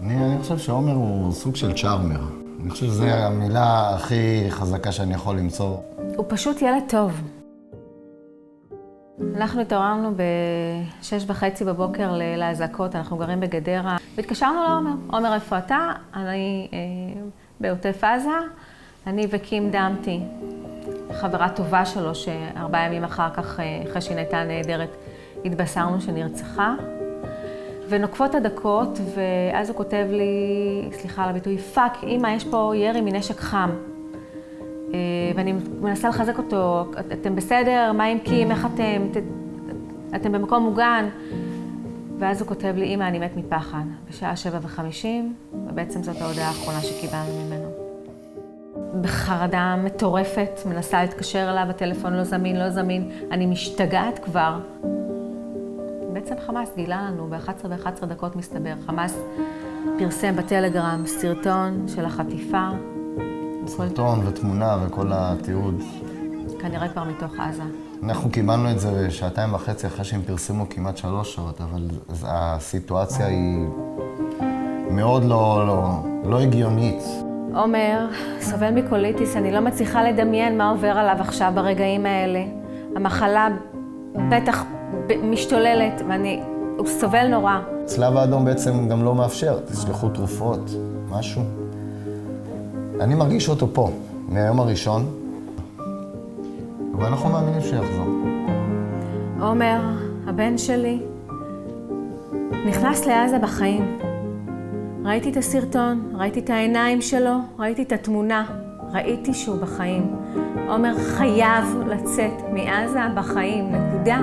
אני חושב שעומר הוא סוג של צ'ארמר. אני חושב שזו המילה הכי חזקה שאני יכול למצוא. הוא פשוט ילד טוב. אנחנו התעוררנו ב-6:30 בבוקר להזעקות, אנחנו גרים בגדרה. והתקשרנו לעומר. עומר, איפה אתה? אני בעוטף עזה. אני וקים דמתי, חברה טובה שלו, ש4 ימים אחר כך, אחרי שהיא נהייתה נהדרת, התבשרנו שנרצחה. ונוקפות הדקות, ואז הוא כותב לי, סליחה על הביטוי, פאק, אמא, יש פה ירי מנשק חם. ואני מנסה לחזק אותו, אתם בסדר? מה עם קים? איך אתם? אתם במקום מוגן? ואז הוא כותב לי, אמא, אני מת מפחד, בשעה 7:50, ובעצם זאת ההודעה האחרונה שקיבלנו ממנו. בחרדה מטורפת, מנסה להתקשר אליו, הטלפון לא זמין, אני משתגעת כבר. בעצם חמאס גילה לנו, ב-11:11 דקות מסתבר, חמאס פרסם בטלגרם סרטון של החטיפה. סרטון ותמונה וכל התיעוד. כנראה כבר מתוך עזה. אנחנו קיבלנו את זה 2.5 אחרי שהם פרסמו כמעט 3 שעות, אבל הסיטואציה היא מאוד לא הגיונית. עומר סובל מקוליטיס, אני לא מצליחה לדמיין מה עובר עליו עכשיו ברגעים האלה. המחלה בטח משתוללת, הוא סובל נורא. הצלב האדום בעצם גם לא מאפשר, תשלחו תרופות, משהו. אני מרגיש אותו פה, מהיום הראשון, ואנחנו מאמינים שיחזור. עומר, הבן שלי, נכנס לעזה בחיים. ראיתי את הסרטון, ראיתי את העיניים שלו, ראיתי את התמונה, ראיתי שהוא בחיים. עומר חייב לצאת מעזה בחיים, נקודה.